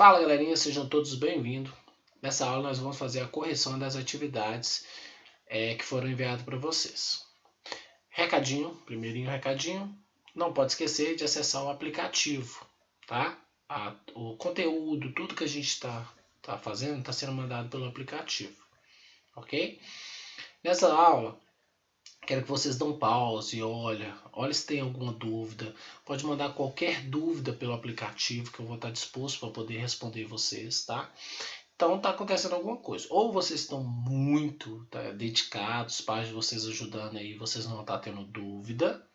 Fala galerinha, sejam todos bem-vindos. Nessa aula nós vamos fazer a correção das atividades que foram enviadas para vocês. Recadinho, primeirinho recadinho, não pode esquecer de acessar o aplicativo, tá? O conteúdo, tudo que a gente está fazendo está sendo mandado pelo aplicativo, ok? Nessa aula, quero que vocês dão pause, olha se tem alguma dúvida. Pode mandar qualquer dúvida pelo aplicativo que eu vou estar disposto para poder responder vocês, tá? Então está acontecendo alguma coisa. Ou vocês estão muito dedicados, pais de vocês ajudando aí, vocês não estão tendo dúvida.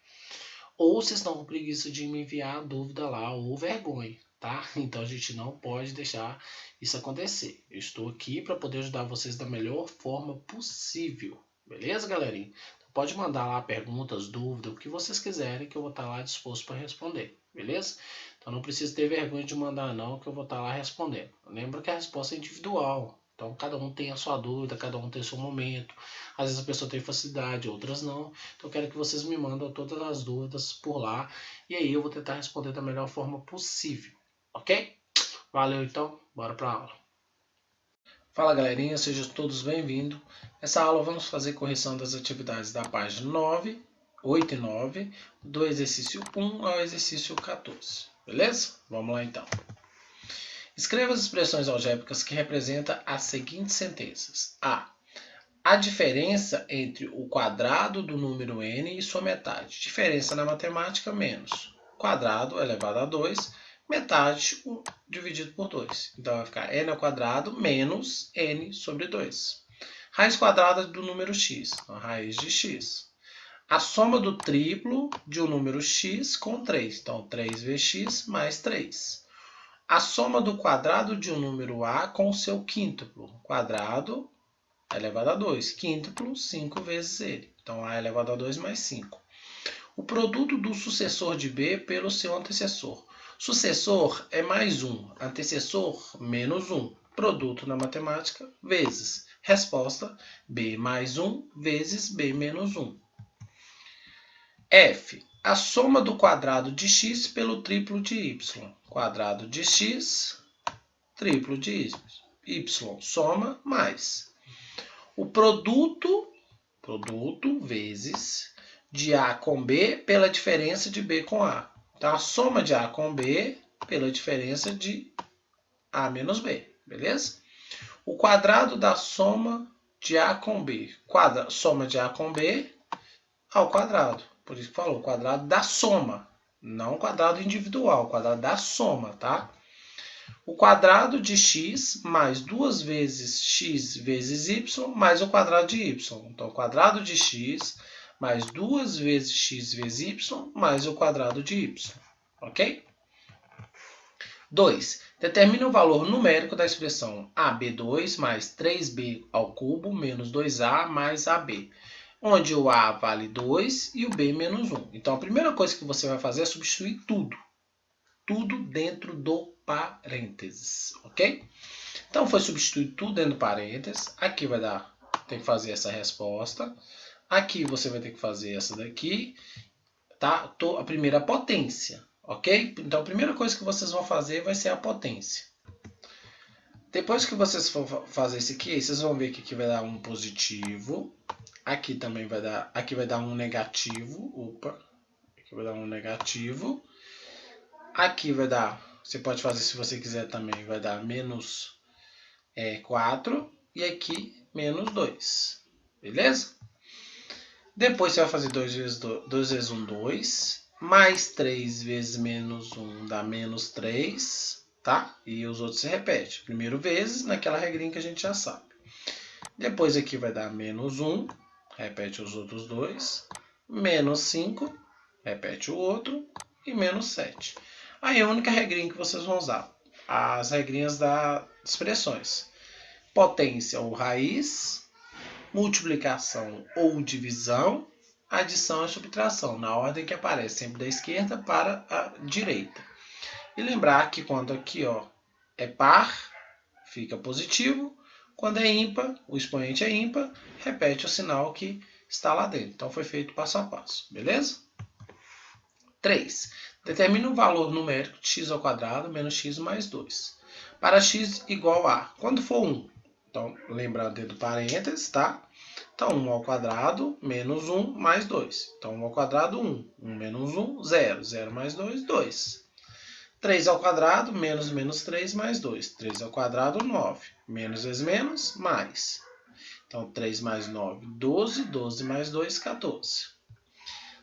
Ou vocês estão com preguiça de me enviar a dúvida lá, ou vergonha, tá? Então a gente não pode deixar isso acontecer. Eu estou aqui para poder ajudar vocês da melhor forma possível. Beleza, galerinha? Pode mandar lá perguntas, dúvidas, o que vocês quiserem, que eu vou estar lá disposto para responder, beleza? Então não precisa ter vergonha de mandar não, que eu vou estar lá respondendo. Lembra que a resposta é individual, então cada um tem a sua dúvida, cada um tem o seu momento. Às vezes a pessoa tem facilidade, outras não. Então eu quero que vocês me mandem todas as dúvidas por lá, e aí eu vou tentar responder da melhor forma possível, ok? Valeu então, bora para a aula. Fala galerinha, sejam todos bem-vindos. Nessa aula vamos fazer correção das atividades da página 9, 8 e 9, do exercício 1 ao exercício 14. Beleza? Vamos lá então. Escreva as expressões algébricas que representam as seguintes sentenças. A diferença entre o quadrado do número n e sua metade. Diferença na matemática menos quadrado elevado a 2 metade dividido por 2. Então vai ficar n ao quadrado menos n sobre 2. Raiz quadrada do número x, então, raiz de x. A soma do triplo de um número x com 3, então 3 vezes x mais 3. A soma do quadrado de um número a com seu quíntuplo, quadrado elevado a 2, quíntuplo 5 vezes ele, então a elevado a 2 mais 5. O produto do sucessor de b pelo seu antecessor. Sucessor é mais 1, antecessor menos 1. Produto na matemática, vezes. Resposta, b mais 1 vezes b menos 1. F. A soma do quadrado de x pelo triplo de y. Quadrado de x, triplo de y. Soma mais. O produto vezes de a com b pela diferença de b com a. Então, a soma de a com b pela diferença de a menos b, beleza? O quadrado da soma de a com b. Soma de a com b ao quadrado. Por isso que falou, quadrado da soma. Não quadrado individual, quadrado da soma, tá? O quadrado de x mais 2 vezes x vezes y mais o quadrado de y. Então, o quadrado de x mais 2 vezes x vezes y mais o quadrado de y. Ok? 2. Determine o valor numérico da expressão AB2 mais 3b ao cubo menos 2a mais AB, onde o a vale 2 e o b menos 1. Então, a primeira coisa que você vai fazer é substituir tudo. Tudo dentro do parênteses, ok? Então, foi substituir tudo dentro do parênteses. Aqui vai dar, tem que fazer essa resposta. Aqui você vai ter que fazer essa daqui, tá? A primeira potência, ok? Então, a primeira coisa que vocês vão fazer vai ser a potência. Depois que vocês for fazer isso aqui, vocês vão ver que aqui vai dar um positivo. Aqui também vai dar, aqui vai dar um negativo. Opa, aqui vai dar um negativo. Aqui vai dar, você pode fazer se você quiser também, vai dar menos 4 e aqui menos 2, beleza? Depois você vai fazer 2 vezes 1, 2, mais 3 vezes menos 1 dá menos 3, tá? E os outros se repetem. Primeiro vezes, naquela regrinha que a gente já sabe. Depois aqui vai dar menos 1, repete os outros dois, menos 5, repete o outro, e menos 7. Aí a única regrinha que vocês vão usar, as regrinhas das expressões. Potência ou raiz, multiplicação ou divisão, adição e subtração, na ordem que aparece, sempre da esquerda para a direita. E lembrar que quando aqui é par, fica positivo. Quando é ímpar, o expoente é ímpar, repete o sinal que está lá dentro. Então foi feito passo a passo, beleza? 3. Determine o valor numérico de x ao quadrado menos x mais 2. para x igual a, quando for 1. Então, lembrando do parênteses, tá? Então, 1 ao quadrado menos 1 mais 2. Então, 1 ao quadrado, 1. 1 menos 1, 0. 0 mais 2, 2. 3 ao quadrado, menos menos 3 mais 2. 3 ao quadrado, 9. Menos vezes menos, mais. Então, 3 mais 9, 12. 12 mais 2, 14.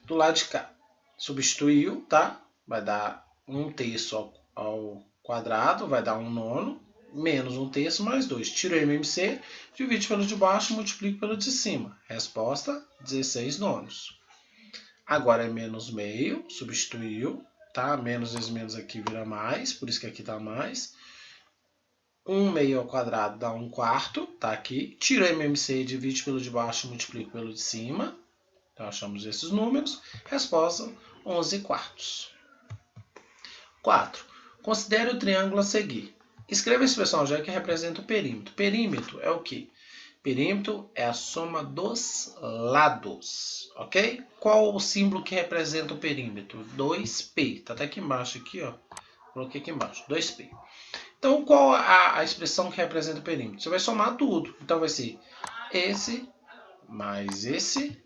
Do lado de cá, substituiu, tá? Vai dar 1/3 ao quadrado, vai dar 1/9. Menos 1/3 mais 2. Tira o MMC, divide pelo de baixo, multiplica pelo de cima. Resposta, 16/9. Agora é menos meio, substituiu, tá? Menos vezes menos aqui vira mais, por isso que aqui tá mais. 1/2 ao quadrado dá 1/4, tá aqui. Tira o MMC, divide pelo de baixo, multiplica pelo de cima. Então, achamos esses números. Resposta, 11/4. 4. Considere o triângulo a seguir. Escreva a expressão algébrica que representa o perímetro. Perímetro é o quê? Perímetro é a soma dos lados, ok? Qual o símbolo que representa o perímetro? 2π. Tá até aqui embaixo, aqui, ó. Coloquei aqui embaixo, 2π. Então, qual a expressão que representa o perímetro? Você vai somar tudo. Então, vai ser esse mais esse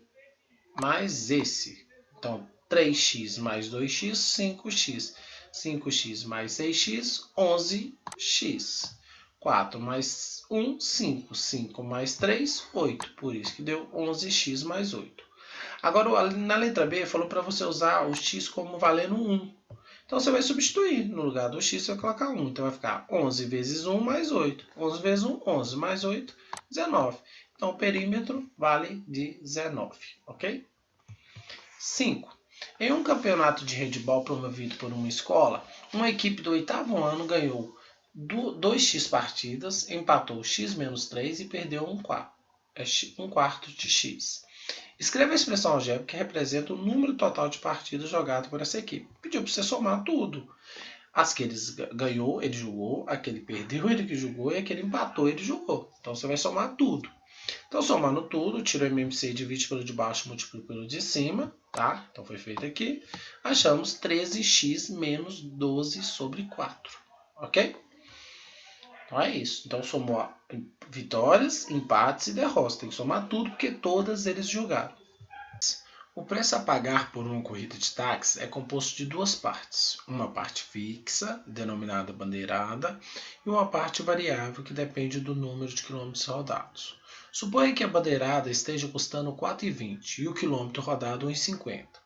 mais esse. Então, 3x mais 2x, 5x. 5x mais 6x, 11x. 4 mais 1, 5. 5 mais 3, 8. Por isso que deu 11x mais 8. Agora, na letra B, falou para você usar o x como valendo 1. Então, você vai substituir. No lugar do x, você vai colocar 1. Então, vai ficar 11 vezes 1 mais 8. 11 vezes 1, 11 mais 8, 19. Então, o perímetro vale 19, ok? 5. Em um campeonato de handebol promovido por uma escola, uma equipe do 8º ano ganhou 2x partidas, empatou x menos 3 e perdeu 1/4 de x. Escreva a expressão algébrica que representa o número total de partidas jogadas por essa equipe. Pediu para você somar tudo. As que ele ganhou, ele jogou. A que ele perdeu, ele que jogou. E a que ele empatou, ele jogou. Então, você vai somar tudo. Então, somando tudo, tira o MMC, divide pelo de baixo, multiplica pelo de cima, tá? Então, foi feito aqui. Achamos 13x menos 12 sobre 4, ok? Então, é isso. Então, somou vitórias, empates e derrotas. Tem que somar tudo, porque todas eles jogaram. O preço a pagar por uma corrida de táxi é composto de duas partes. Uma parte fixa, denominada bandeirada, e uma parte variável, que depende do número de quilômetros rodados. Suponha que a bandeirada esteja custando 4,20 e o quilômetro rodado 1,50.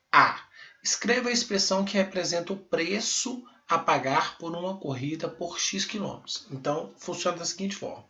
A. Escreva a expressão que representa o preço a pagar por uma corrida por x quilômetros. Então, funciona da seguinte forma.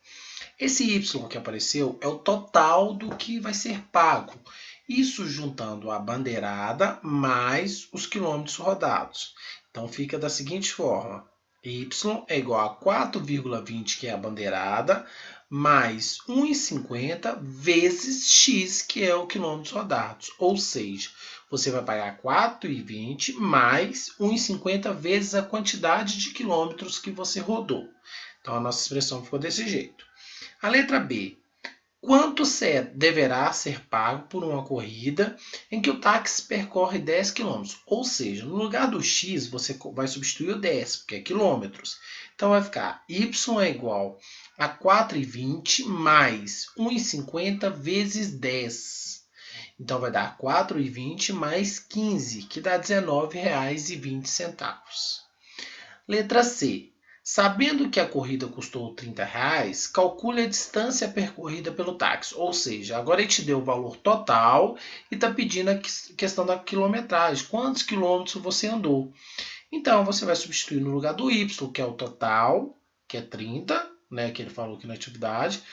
Esse y que apareceu é o total do que vai ser pago. Isso juntando a bandeirada mais os quilômetros rodados. Então, fica da seguinte forma. Y é igual a 4,20, que é a bandeirada, mais 1,50 vezes x, que é o quilômetros rodados. Ou seja, você vai pagar 4,20 mais 1,50 vezes a quantidade de quilômetros que você rodou. Então, a nossa expressão ficou desse jeito. A letra B. Quanto deverá ser pago por uma corrida em que o táxi percorre 10 km? Ou seja, no lugar do x, você vai substituir o 10, porque é quilômetros. Então, vai ficar y é igual a 4,20 mais 1,50 vezes 10. Então, vai dar 4,20 mais 15, que dá R$19,20. Letra C. Sabendo que a corrida custou R$30, calcule a distância percorrida pelo táxi. Ou seja, agora ele te deu o valor total e está pedindo a questão da quilometragem. Quantos quilômetros você andou? Então, você vai substituir no lugar do y, que é o total, que é 30, né, que ele falou aqui na atividade.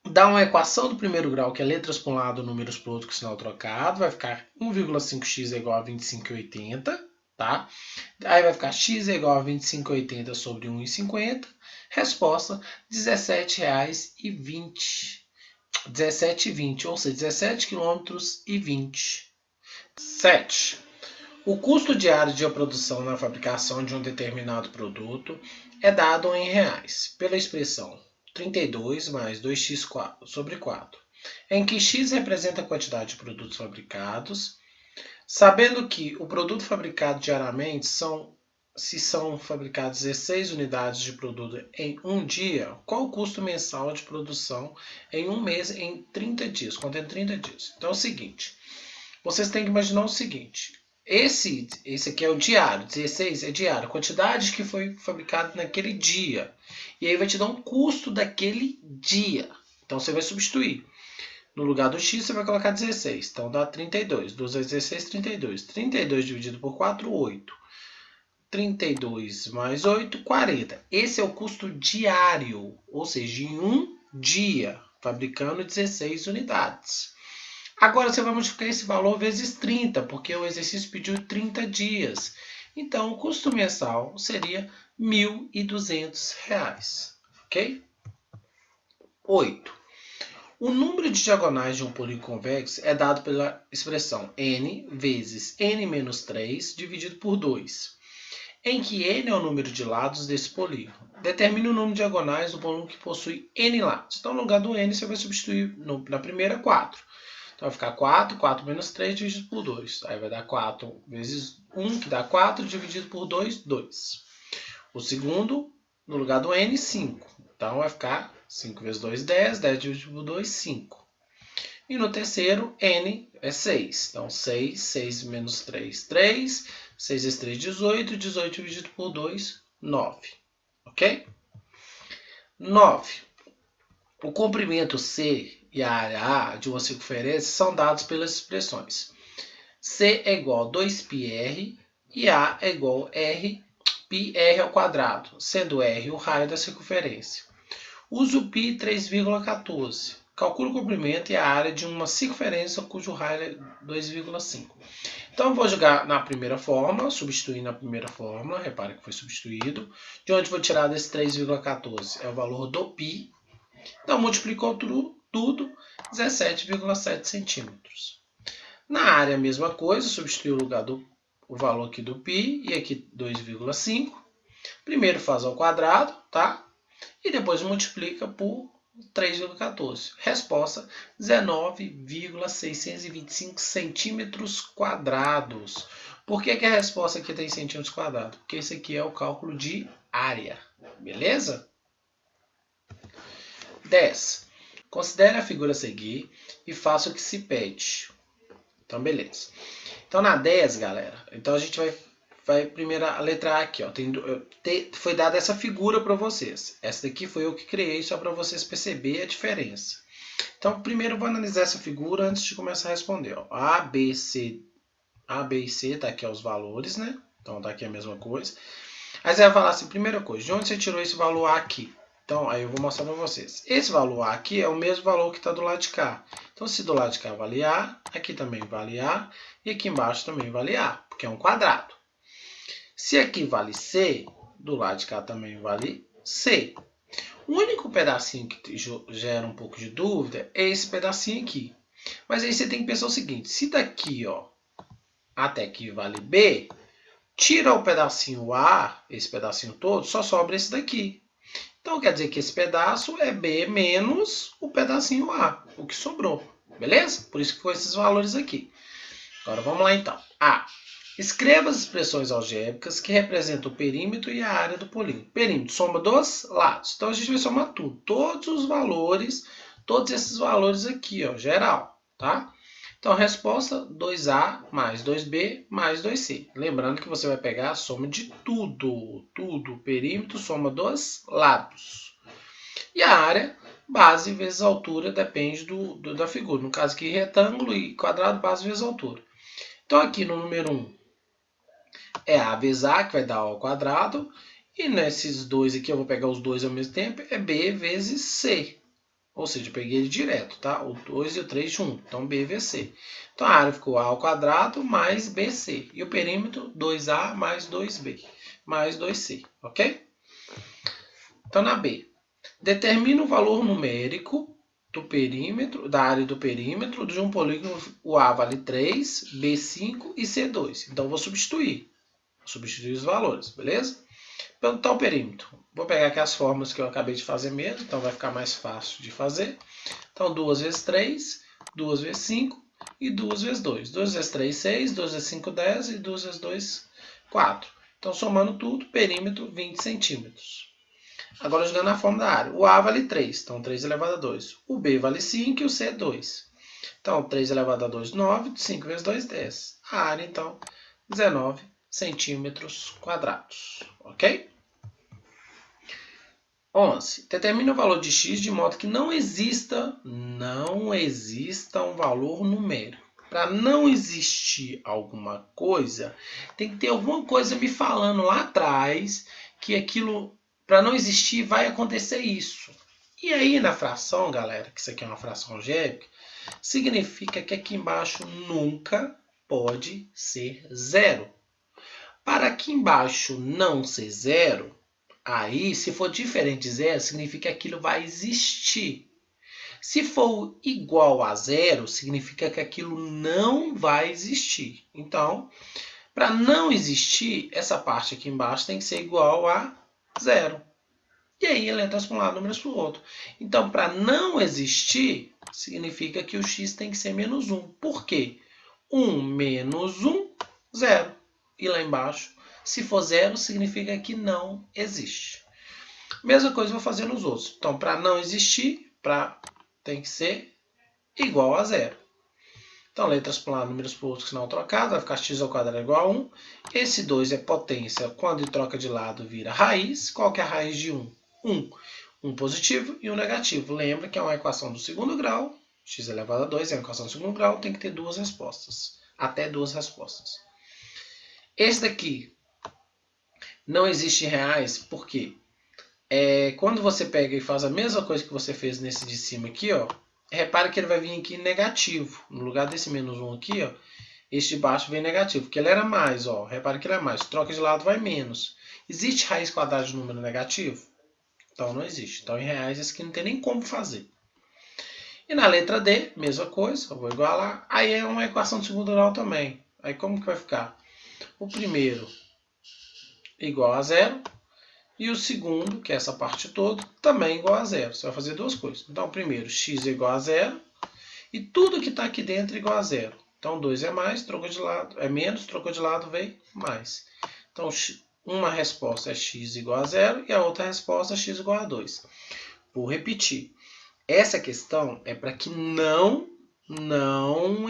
Dá uma equação do primeiro grau, que é letras para um lado, números para o outro, com sinal trocado. Vai ficar 1,5x é igual a 25,80. Tá? Aí vai ficar x é igual a 25,80 sobre 1,50. Resposta, R$17,20. 17,20, ou seja, 17 km e 20. 7. O custo diário de produção na fabricação de um determinado produto é dado em reais, pela expressão 32 mais 2x sobre 4, em que x representa a quantidade de produtos fabricados. Sabendo que o produto fabricado diariamente são se são fabricadas 16 unidades de produto em um dia, qual o custo mensal de produção em um mês em 30 dias, contendo 30 dias? Então é o seguinte, vocês têm que imaginar o seguinte, esse aqui é o diário, 16 é diário, a quantidade que foi fabricada naquele dia. E aí vai te dar um custo daquele dia. Então você vai substituir. No lugar do x você vai colocar 16. Então dá 32. 2 vezes 16, 32. 32 dividido por 4, 8. 32 mais 8, 40. Esse é o custo diário, ou seja, em um dia, fabricando 16 unidades. Agora você vai multiplicar esse valor vezes 30, porque o exercício pediu 30 dias. Então, o custo mensal seria R$ 1.200. Ok? 8. O número de diagonais de um polígono convexo é dado pela expressão n vezes n menos 3 dividido por 2, em que n é o número de lados desse polígono. Determine o número de diagonais do polígono que possui n lados. Então, no lugar do n, você vai substituir na primeira 4. Então vai ficar 4, 4 menos 3 dividido por 2. Aí vai dar 4 vezes 1, que dá 4, dividido por 2, 2. O segundo, no lugar do n, 5. Então vai ficar 5 vezes 2, 10, 10 dividido por 2, 5. E no terceiro, n é 6. Então 6, 6 menos 3, 3. 6 vezes 3, 18. 18 dividido por 2, 9. Ok? 9. O comprimento C e a área A de uma circunferência são dados pelas expressões. C é igual a 2πr e A é igual a πr ao quadrado, sendo r o raio da circunferência. Use o π 3,14. Calcule o comprimento e a área de uma circunferência cujo raio é 2,5. Então eu vou jogar na primeira fórmula, substituir na primeira fórmula, repare que foi substituído. De onde vou tirar desse 3,14? É o valor do π. Então multiplicou tudo, 17,7 centímetros. Na área a mesma coisa, substitui o valor aqui do π e aqui 2,5. Primeiro faz ao quadrado, tá? E depois multiplica por 3,14. Resposta, 19,625 centímetros quadrados. Por que a resposta aqui tem centímetros quadrados? Porque esse aqui é o cálculo de área. Beleza? 10. Considere a figura a seguir e faça o que se pede. Então, beleza. Então, na 10, galera, então a gente vai primeiro a letra A aqui, ó. Foi dada essa figura para vocês. Essa daqui foi eu que criei só para vocês perceberem a diferença. Então, primeiro eu vou analisar essa figura antes de começar a responder. Ó. A, B e C, tá aqui ó, os valores, né? Então, tá aqui a mesma coisa. Aí você vai falar assim, primeira coisa, de onde você tirou esse valor A aqui? Então, aí eu vou mostrar para vocês. Esse valor A aqui é o mesmo valor que está do lado de cá. Então, se do lado de cá vale A, aqui também vale A, e aqui embaixo também vale A, porque é um quadrado. Se aqui vale C, do lado de cá também vale C. O único pedacinho que gera um pouco de dúvida é esse pedacinho aqui. Mas aí você tem que pensar o seguinte, se daqui ó, até aqui vale B, tira o pedacinho A, esse pedacinho todo, só sobra esse daqui. Então quer dizer que esse pedaço é B menos o pedacinho A, o que sobrou. Beleza? Por isso que ficou esses valores aqui. Agora vamos lá então. A. Escreva as expressões algébricas que representam o perímetro e a área do polígono. Perímetro, soma dos lados. Então a gente vai somar tudo. Todos os valores, todos esses valores aqui, ó, geral, tá? Então a resposta, 2A mais 2B mais 2C. Lembrando que você vai pegar a soma de tudo. Perímetro, soma dos lados. E a área, base vezes altura, depende da figura. No caso aqui, retângulo e quadrado, base vezes altura. Então aqui no número 1 é A vezes A, que vai dar A ao quadrado. E nesses dois aqui, eu vou pegar os dois ao mesmo tempo, é B vezes C. Ou seja, eu peguei ele direto, tá? O 2 e o 3 junto. Então, B vezes C. Então, a área ficou A ao quadrado mais BC. E o perímetro, 2A mais 2B mais 2C. Ok? Então, na B. Determina o valor numérico do perímetro, da área do perímetro de um polígono. O A vale 3, B 5 e C 2. Então, eu vou substituir. Substituir os valores, beleza? Então, o perímetro. Vou pegar aqui as fórmulas que eu acabei de fazer mesmo, então vai ficar mais fácil de fazer. Então, 2 vezes 3, 2 vezes 5 e 2 vezes 2. 2 vezes 3, 6, 2 vezes 5, 10 e 2 vezes 2, 4. Então, somando tudo, perímetro 20 centímetros. Agora, jogando na forma da área. O A vale 3, então 3 elevado a 2. O B vale 5 e o C é 2. Então, 3 elevado a 2, 9. 5 vezes 2, 10. A área, então, 19 centímetros quadrados. Ok? 11. Determine o valor de x de modo que não exista um valor numérico. Para não existir alguma coisa, tem que ter alguma coisa me falando lá atrás que aquilo, para não existir, vai acontecer isso. E aí na fração, galera, que isso aqui é uma fração algébrica, significa que aqui embaixo nunca pode ser zero. Para aqui embaixo não ser zero, aí, se for diferente de zero, significa que aquilo vai existir. Se for igual a zero, significa que aquilo não vai existir. Então, para não existir, essa parte aqui embaixo tem que ser igual a zero. E aí, letras para um lado, números para o outro. Então, para não existir, significa que o x tem que ser menos 1. Por quê? 1 menos 1, 0. E lá embaixo, se for 0, significa que não existe. Mesma coisa eu vou fazer nos outros. Então, para não existir, tem que ser igual a 0. Então, letras para um lado, números para o outro, sinal trocado, vai ficar x ao quadrado igual a 1. Esse 2 é potência, quando troca de lado vira raiz. Qual que é a raiz de 1? 1. Um positivo e um negativo. Lembra que é uma equação do segundo grau, x elevado a 2 é uma equação do segundo grau, tem que ter duas respostas. Até duas respostas. Esse daqui não existe em reais, por quê? Quando você pega e faz a mesma coisa que você fez nesse de cima aqui, ó, repara que ele vai vir aqui negativo. No lugar desse menos 1 aqui, ó, este de baixo vem negativo, porque ele era mais, ó. Repara que ele é mais. Troca de lado, vai menos. Existe raiz quadrada de número negativo? Então não existe. Então em reais esse aqui não tem nem como fazer. E na letra D, mesma coisa, eu vou igualar. Aí é uma equação de segundo grau também. Aí como que vai ficar? O primeiro igual a 0. E o segundo, que é essa parte toda, também igual a 0. Você vai fazer duas coisas. Então, primeiro, x é igual a 0. E tudo que está aqui dentro é igual a 0. Então, 2 é mais, trocou de lado, é menos, trocou de lado, veio mais. Então, uma resposta é x igual a 0 e a outra resposta é x igual a 2. Vou repetir. Essa questão é para que não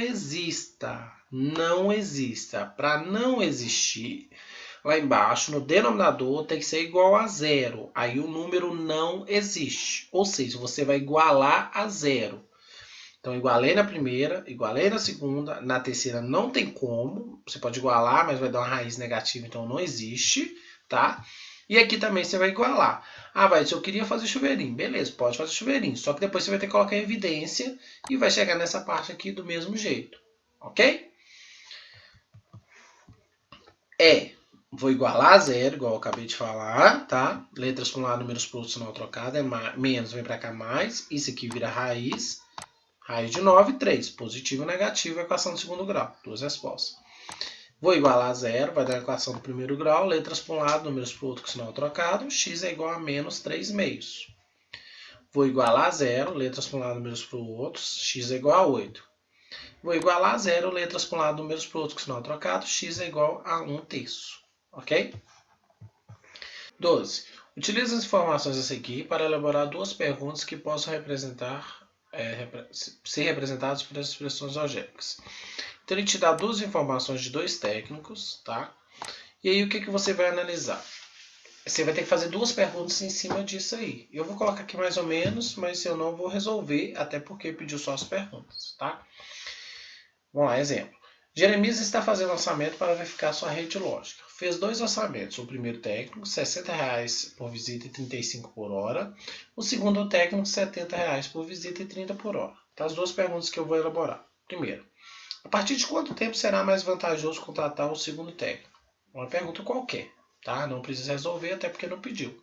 exista. Não exista. Para não existir, lá embaixo, no denominador, tem que ser igual a 0. Aí o número não existe. Ou seja, você vai igualar a 0. Então, igualei na primeira, igualei na segunda. Na terceira não tem como. Você pode igualar, mas vai dar uma raiz negativa, então não existe, tá? E aqui também você vai igualar. Ah, se eu queria fazer chuveirinho. Beleza, pode fazer chuveirinho. Só que depois você vai ter que colocar em evidência e vai chegar nessa parte aqui do mesmo jeito. Ok? Vou igualar a 0, igual eu acabei de falar, tá? Letras para um lado, números para o outro, sinal trocado. Menos, vem para cá mais. Isso aqui vira raiz. Raiz de 9, 3. Positivo e negativo, equação do segundo grau. Duas respostas. Vou igualar a 0, vai dar a equação do primeiro grau. Letras para um lado, números para o outro, sinal trocado. X é igual a menos 3 meios. Vou igualar a 0, letras para um lado, números para o outro. X é igual a 8. Vou igualar a 0, letras para um lado, números para o outro, sinal trocado. X é igual a 1 terço. Ok? 12. Utilize as informações a seguir para elaborar duas perguntas que possam ser representadas por expressões algébricas. Então, ele te dá duas informações de dois técnicos, tá? E aí, o que você vai analisar? Você vai ter que fazer duas perguntas em cima disso aí. Eu vou colocar aqui mais ou menos, mas eu não vou resolver, até porque pediu só as perguntas, tá? Vamos lá, exemplo. Jeremias está fazendo orçamento para verificar sua rede lógica. Fez dois orçamentos. O primeiro técnico, R$ 60,00 por visita e 35 por hora. O segundo técnico, R$ 70,00 por visita e 30 por hora. Então, as duas perguntas que eu vou elaborar. Primeiro, a partir de quanto tempo será mais vantajoso contratar o segundo técnico? Uma pergunta qualquer, tá? Não precisa resolver, até porque não pediu.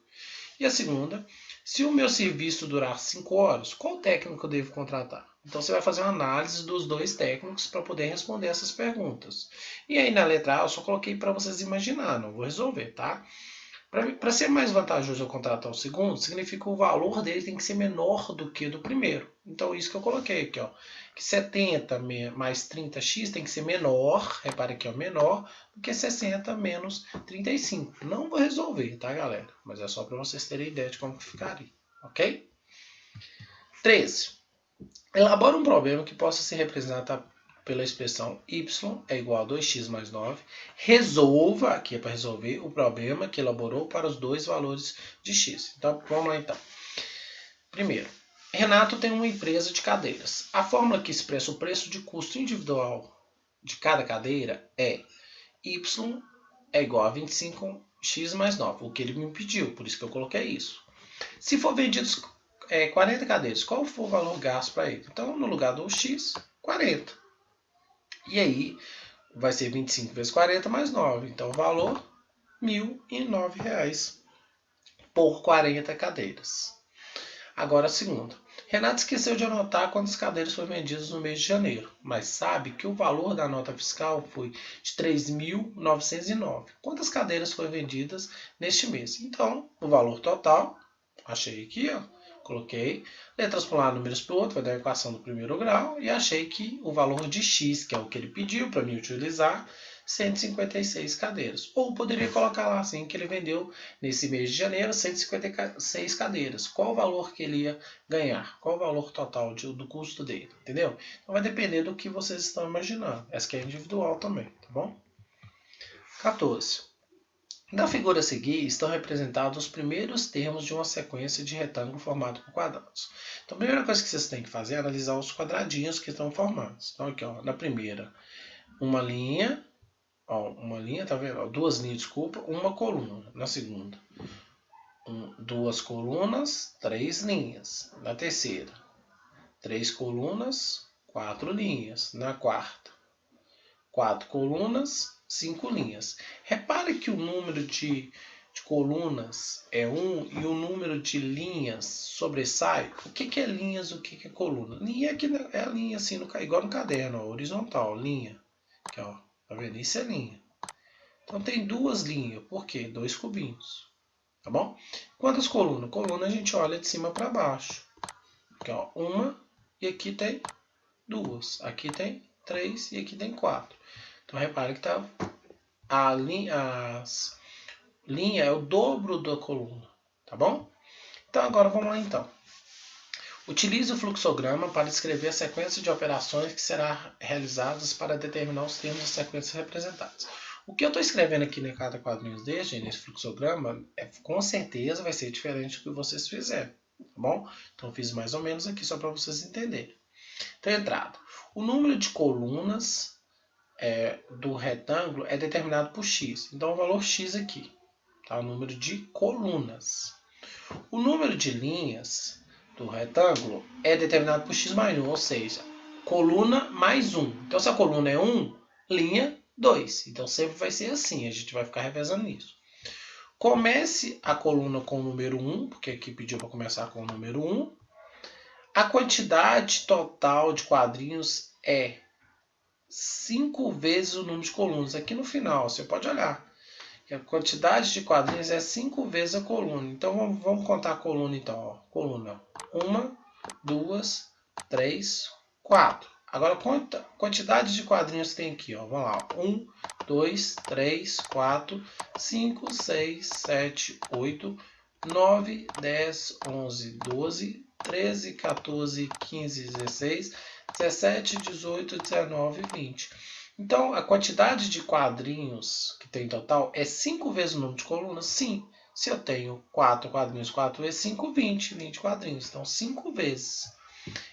E a segunda, se o meu serviço durar 5 horas, qual técnico eu devo contratar? Então, você vai fazer uma análise dos dois técnicos para poder responder essas perguntas. E aí, na letra A, eu só coloquei para vocês imaginar, não vou resolver, tá? Para ser mais vantajoso eu contratar o segundo, significa que o valor dele tem que ser menor do que do primeiro. Então, isso que eu coloquei aqui, ó. Que 70 mais 30x tem que ser menor, repare aqui, ó, menor do que 60 menos 35. Não vou resolver, tá, galera? Mas é só para vocês terem ideia de como ficaria, ok? 13. Elabora um problema que possa ser representado pela expressão y é igual a 2x mais 9. Resolva, aqui é para resolver, o problema que elaborou para os dois valores de x. Então, vamos lá então. Primeiro, Renato tem uma empresa de cadeiras. A fórmula que expressa o preço de custo individual de cada cadeira é y é igual a 25x mais 9, o que ele me pediu, por isso que eu coloquei isso. Se for vendidos 40 cadeiras, qual for o valor gasto para ele? Então, no lugar do x, 40. E aí, vai ser 25 vezes 40 mais 9. Então, o valor, R$ 1.009 por 40 cadeiras. Agora, a segunda. Renato esqueceu de anotar quantas cadeiras foram vendidas no mês de janeiro, mas sabe que o valor da nota fiscal foi de 3.909. Quantas cadeiras foram vendidas neste mês? Então, o valor total, achei aqui, ó, coloquei letras para um lado, números para o outro, vai dar a equação do primeiro grau, e achei que o valor de x, que é o que ele pediu para mim utilizar, 156 cadeiras. Ou poderia colocar lá assim, que ele vendeu nesse mês de janeiro 156 cadeiras. Qual o valor que ele ia ganhar? Qual o valor total do custo dele? Entendeu? Então vai depender do que vocês estão imaginando. Essa aqui é individual também, tá bom? 14. Na figura a seguir estão representados os primeiros termos de uma sequência de retângulo formado por quadrados. Então a primeira coisa que vocês têm que fazer é analisar os quadradinhos que estão formados. Então aqui, ó, na primeira, uma linha, tá vendo? Duas linhas, desculpa, uma coluna. Na segunda, duas colunas, 3 linhas. Na terceira, 3 colunas, 4 linhas. Na quarta, 4 colunas, 5 linhas. Repare que o número de colunas é 1 e o número de linhas sobressai. O que é linhas, o que é coluna? Linha aqui é a linha assim, igual no caderno, ó, horizontal, linha. Aqui, ó, tá vendo? Isso é linha. Então tem duas linhas, por quê? 2 cubinhos. Tá bom? Quantas colunas? Coluna a gente olha de cima para baixo. Aqui, ó, uma, e aqui tem 2. Aqui tem 3 e aqui tem 4. Então repare que tá, a linha é o dobro da coluna, tá bom? Então agora vamos lá então. Utilize o fluxograma para descrever a sequência de operações que será realizadas para determinar os termos das sequências representadas. O que eu estou escrevendo aqui em cada quadrinho deste, nesse fluxograma, com certeza vai ser diferente do que vocês fizeram, tá bom? Então eu fiz mais ou menos aqui só para vocês entenderem. Então, entrada. O número de colunas do retângulo é determinado por x. Então, o valor x aqui, tá? O número de colunas. O número de linhas do retângulo é determinado por x mais 1, ou seja, coluna mais 1. Então, se a coluna é 1, linha 2. Então, sempre vai ser assim, a gente vai ficar revezando isso. Comece a coluna com o número 1, porque aqui pediu para começar com o número 1. A quantidade total de quadrinhos é 5 vezes o número de colunas. Aqui no final, você pode olhar. A quantidade de quadrinhos é 5 vezes a coluna. Então, vamos contar a coluna então. Ó. Coluna 1, 2, 3, 4. Agora, quantidade de quadrinhos tem aqui? Ó. Vamos lá. 1, 2, 3, 4, 5, 6, 7, 8, 9, 10, 11, 12, 13, 14, 15, 16, 17, 18, 19, 20. Então, a quantidade de quadrinhos que tem em total é 5 vezes o número de colunas? Sim. Se eu tenho 4 quadrinhos, 4 vezes 5, 20. 20 quadrinhos. Então, 5 vezes.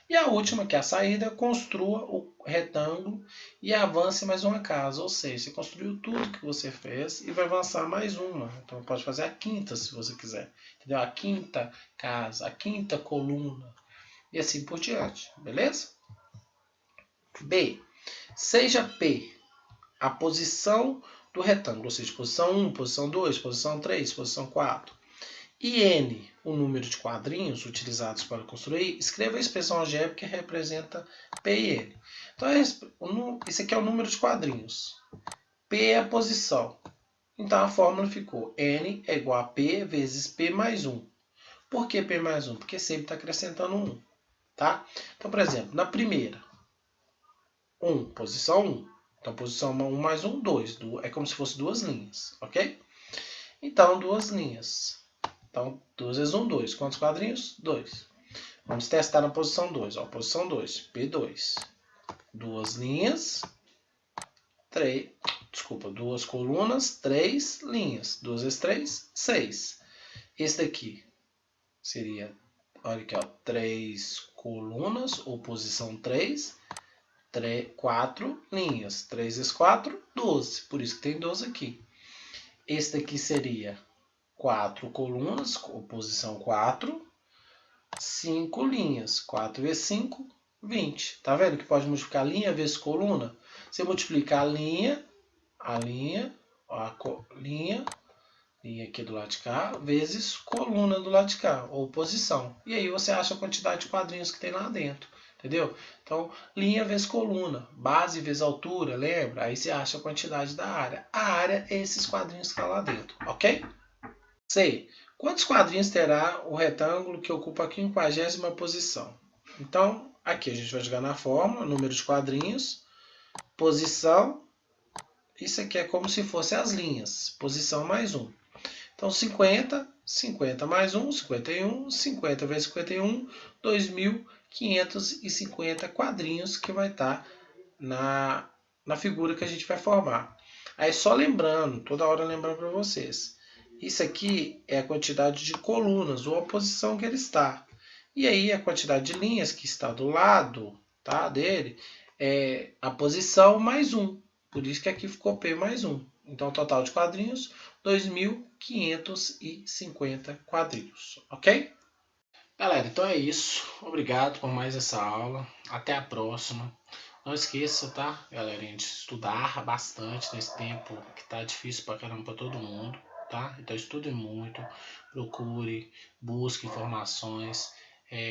E a última, que é a saída, construa o retângulo e avance mais uma casa. Ou seja, você construiu tudo que você fez e vai avançar mais uma. Então, pode fazer a quinta, se você quiser. Entendeu? A quinta casa, a quinta coluna. E assim por diante. Beleza? B. Seja P a posição do retângulo, ou seja, posição 1, posição 2, posição 3, posição 4. E N, o número de quadrinhos utilizados para construir, escreva a expressão algébrica que representa P e N. Então, esse aqui é o número de quadrinhos. P é a posição. Então a fórmula ficou N é igual a P vezes P mais 1. Por que P mais 1? Porque sempre está acrescentando 1. Tá? Então, por exemplo, na primeira, 1, posição 1. Então, posição 1 mais 1, 2. É como se fosse duas linhas, ok? Então, duas linhas. Então, 2 vezes 1, 2. Quantos quadrinhos? 2. Vamos testar na posição 2. Ó, posição 2, P2. Duas linhas, 3. Desculpa, duas colunas, 3 linhas. 2 vezes 3, 6. Esse daqui seria, olha aqui, ó, 3 colunas, ou posição 3, 4 linhas. 3 vezes 4, 12. Por isso que tem 12 aqui. Esse daqui seria 4 colunas, ou posição 4, 5 linhas. 4 vezes 5, 20. Tá vendo que pode multiplicar linha vezes coluna? Você multiplica a linha aqui do lado de cá, vezes coluna do lado de cá, ou posição. E aí você acha a quantidade de quadrinhos que tem lá dentro. Entendeu? Então, linha vezes coluna, base vezes altura, lembra? Aí você acha a quantidade da área. A área é esses quadrinhos que estão lá dentro, ok? C. Quantos quadrinhos terá o retângulo que ocupa a 50ª posição? Então, aqui a gente vai jogar na fórmula, número de quadrinhos, posição. Isso aqui é como se fosse as linhas, posição mais 1. Então, 50, 50 mais 1, 51, 50 vezes 51, 2.550 quadrinhos que vai estar na figura que a gente vai formar. Aí, só lembrando, toda hora lembrando para vocês, isso aqui é a quantidade de colunas, ou a posição que ele está. E aí, a quantidade de linhas que está do lado, tá, dele é a posição mais 1. Por isso que aqui ficou P mais 1. Então, o total de quadrinhos, 2.550 quadrinhos, ok? Galera, então é isso. Obrigado por mais essa aula. Até a próxima. Não esqueça, tá, galerinha, de estudar bastante nesse tempo que tá difícil pra caramba pra todo mundo, tá? Então estude muito, procure, busque informações.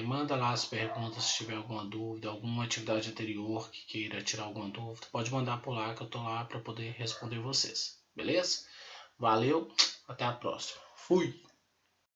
Manda lá as perguntas se tiver alguma dúvida, alguma atividade anterior que queira tirar alguma dúvida. Pode mandar por lá que eu tô lá para poder responder vocês. Beleza? Valeu, até a próxima. Fui!